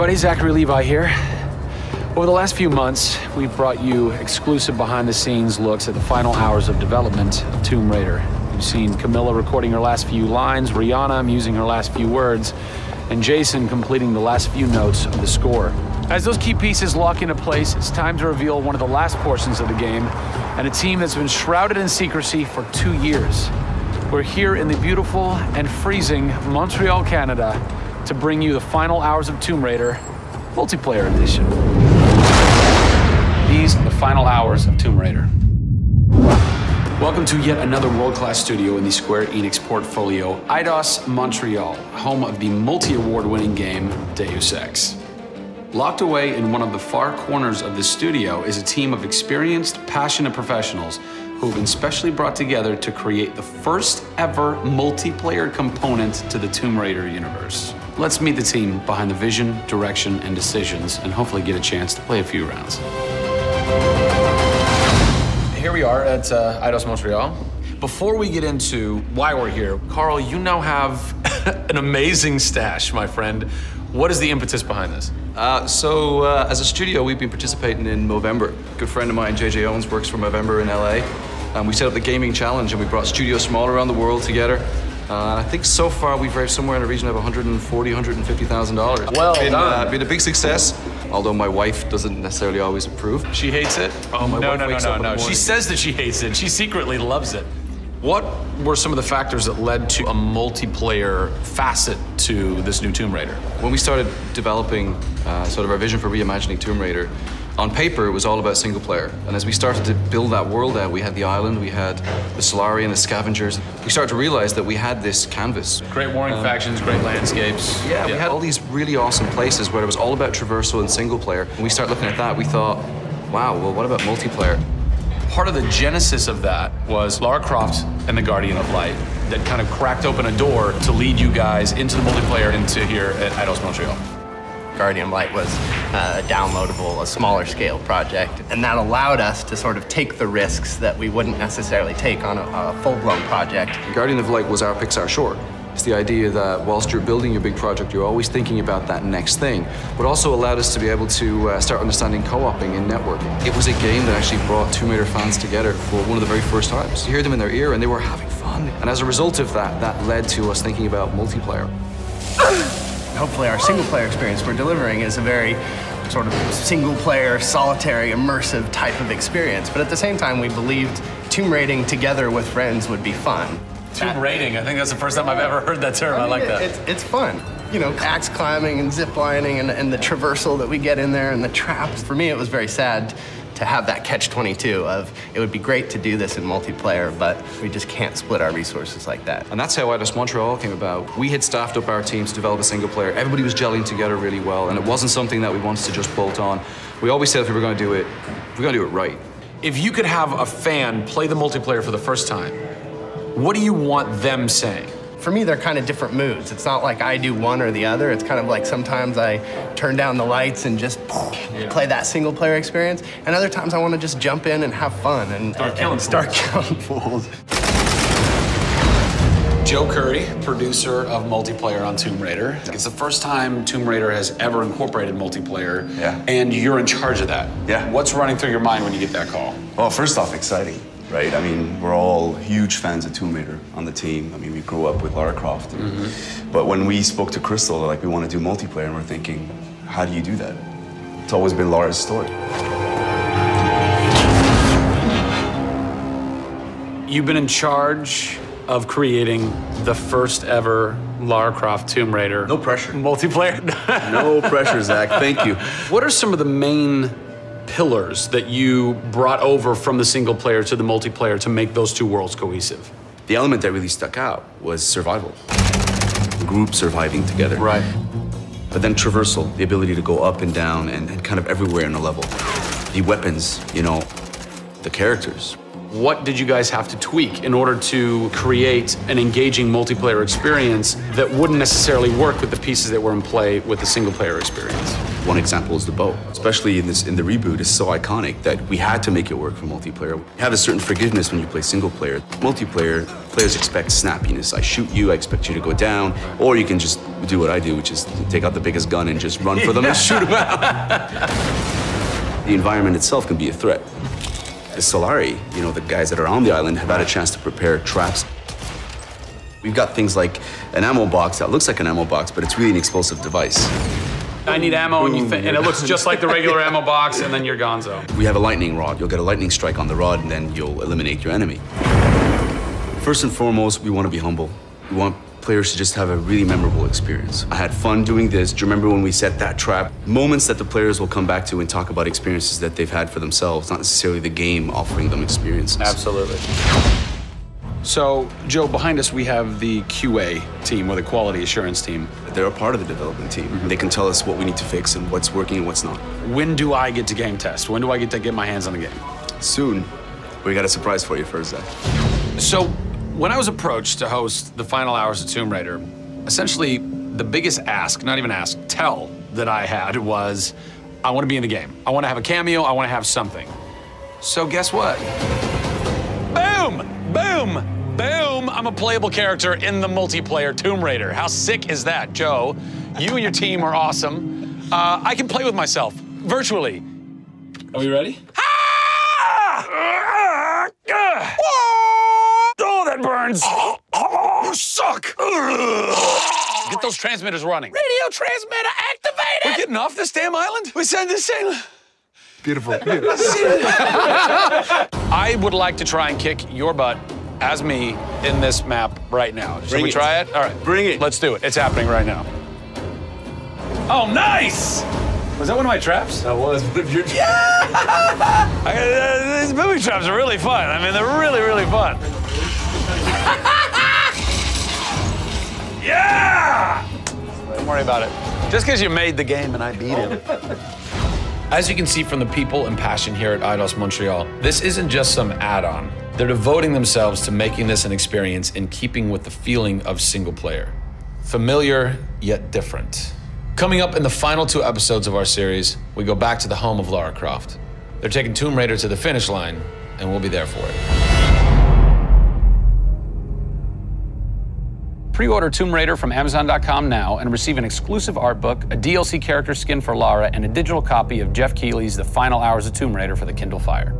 everybody, Zachary Levi here. Over the last few months, we've brought you exclusive behind-the-scenes looks at the final hours of development of Tomb Raider. You've seen Camilla recording her last few lines, Rihanna musing her last few words, and Jason completing the last few notes of the score. As those key pieces lock into place, it's time to reveal one of the last portions of the game, and a team that's been shrouded in secrecy for 2 years. We're here in the beautiful and freezing Montreal, Canada, to bring you the final hours of Tomb Raider Multiplayer Edition. These are the final hours of Tomb Raider. Welcome to yet another world-class studio in the Square Enix portfolio, Eidos Montreal, home of the multi-award winning game Deus Ex. Locked away in one of the far corners of the studio is a team of experienced, passionate professionals who have been specially brought together to create the first ever multiplayer component to the Tomb Raider universe. Let's meet the team behind the vision, direction, and decisions, and hopefully get a chance to play a few rounds. Here we are at Eidos Montreal. Before we get into why we're here, Carl, you now have an amazing stash, my friend. What is the impetus behind this? As a studio, we've been participating in Movember. A good friend of mine, JJ Owens, works for Movember in LA. We set up the gaming challenge and we brought studios from all around the world together. I think so far we've raised somewhere in the region of $140,000, $150,000. Well done. Been a big success, although my wife doesn't necessarily always approve. She hates it? Oh, my wife wakes up in the morning. She says that she hates it. She secretly loves it. What were some of the factors that led to a multiplayer facet to this new Tomb Raider? When we started developing sort of our vision for reimagining Tomb Raider, on paper, it was all about single player. And as we started to build that world out, we had the island, we had the Solari and the scavengers. We started to realize that we had this canvas. Great warring factions, great landscapes. Yeah, we had all these really awesome places where it was all about traversal and single player. When we started looking at that, we thought, wow, well, what about multiplayer? Part of the genesis of that was Lara Croft and the Guardian of Light that kind of cracked open a door to lead you guys into the multiplayer into here at Eidos Montreal. Guardian of Light was a downloadable, a smaller scale project, and that allowed us to sort of take the risks that we wouldn't necessarily take on a full-blown project. Guardian of Light was our Pixar short. It's the idea that whilst you're building your big project, you're always thinking about that next thing, but also allowed us to be able to start understanding co-oping and networking. It was a game that actually brought Tomb Raider fans together for one of the very first times. You hear them in their ear and they were having fun. And as a result of that, that led to us thinking about multiplayer. Hopefully our single-player experience we're delivering is a very sort of single-player, solitary, immersive type of experience. But at the same time, we believed tomb raiding together with friends would be fun. Tomb raiding, I think that's the first time I've ever heard that term. I like that. It's fun. You know, axe climbing and zip lining and the traversal that we get in there and the traps. For me, it was very sad to have that catch-22 of, it would be great to do this in multiplayer, but we just can't split our resources like that. And that's how Eidos Montreal came about. We had staffed up our team to develop a single player. Everybody was gelling together really well, and it wasn't something that we wanted to just bolt on. We always said if we were going to do it, we're going to do it right. If you could have a fan play the multiplayer for the first time, what do you want them saying? For me, they're kind of different moods. It's not like I do one or the other. It's kind of like sometimes I turn down the lights and just play that single player experience. And other times I want to just jump in and have fun and start killing fools. Joe Curry, producer of multiplayer on Tomb Raider. It's the first time Tomb Raider has ever incorporated multiplayer. Yeah. And you're in charge of that. Yeah. What's running through your mind when you get that call? Well, first off, exciting. Right? I mean, we're all huge fans of Tomb Raider on the team. I mean, we grew up with Lara Croft. But when we spoke to Crystal, like, we want to do multiplayer, and we're thinking, how do you do that? It's always been Lara's story. You've been in charge of creating the first ever Lara Croft Tomb Raider. No pressure. Multiplayer. No pressure, Zach. Thank you. What are some of the main pillars that you brought over from the single player to the multiplayer to make those two worlds cohesive? The element that really stuck out was survival. The group surviving together. Right. But then traversal, the ability to go up and down and kind of everywhere in a level. The weapons, you know, the characters. What did you guys have to tweak in order to create an engaging multiplayer experience that wouldn't necessarily work with the pieces that were in play with the single player experience? One example is the bow. Especially in the reboot, it's so iconic that we had to make it work for multiplayer. You have a certain forgiveness when you play single player. Multiplayer, players expect snappiness. I shoot you, I expect you to go down, or you can just do what I do, which is take out the biggest gun and just run for them and shoot them out. The environment itself can be a threat. The Solari, you know, the guys that are on the island have had a chance to prepare traps. We've got things like an ammo box that looks like an ammo box, but it's really an explosive device. I need ammo, and it looks just like the regular ammo box, and then you're gonzo. We have a lightning rod. You'll get a lightning strike on the rod, and then you'll eliminate your enemy. First and foremost, we want to be humble. We want players to just have a really memorable experience. I had fun doing this. Do you remember when we set that trap? Moments that the players will come back to and talk about experiences that they've had for themselves, not necessarily the game offering them experiences. Absolutely. So, Joe, behind us we have the QA team, or the quality assurance team. They're a part of the development team. They can tell us what we need to fix and what's working and what's not. When do I get to game test? When do I get to get my hands on the game? Soon. We got a surprise for you first, Zach. So, when I was approached to host the final hours of Tomb Raider, essentially the biggest ask, not even ask, tell that I had was, I want to be in the game. I want to have a cameo, I want to have something. So guess what? Boom! Boom! Boom! I'm a playable character in the multiplayer Tomb Raider. How sick is that, Joe? You and your team are awesome. I can play with myself, virtually. Are we ready? Oh, that burns! You suck! Get those transmitters running. Radio transmitter activated! We're getting off this damn island? We send this thing. Beautiful. I would like to try and kick your butt as me in this map right now. Should we try it? All right. Bring it. Let's do it. It's happening right now. Oh, nice! Was that one of my traps? That was one of your traps. Yeah! These booby traps are really fun. I mean, they're really, really fun. Yeah! Don't worry about it. Just because you made the game and I beat him. As you can see from the people and passion here at Eidos Montreal, this isn't just some add-on. They're devoting themselves to making this an experience in keeping with the feeling of single player. Familiar, yet different. Coming up in the final 2 episodes of our series, we go back to the home of Lara Croft. They're taking Tomb Raider to the finish line, and we'll be there for it. Pre-order Tomb Raider from Amazon.com now and receive an exclusive art book, a DLC character skin for Lara, and a digital copy of Jeff Keighley's The Final Hours of Tomb Raider for the Kindle Fire.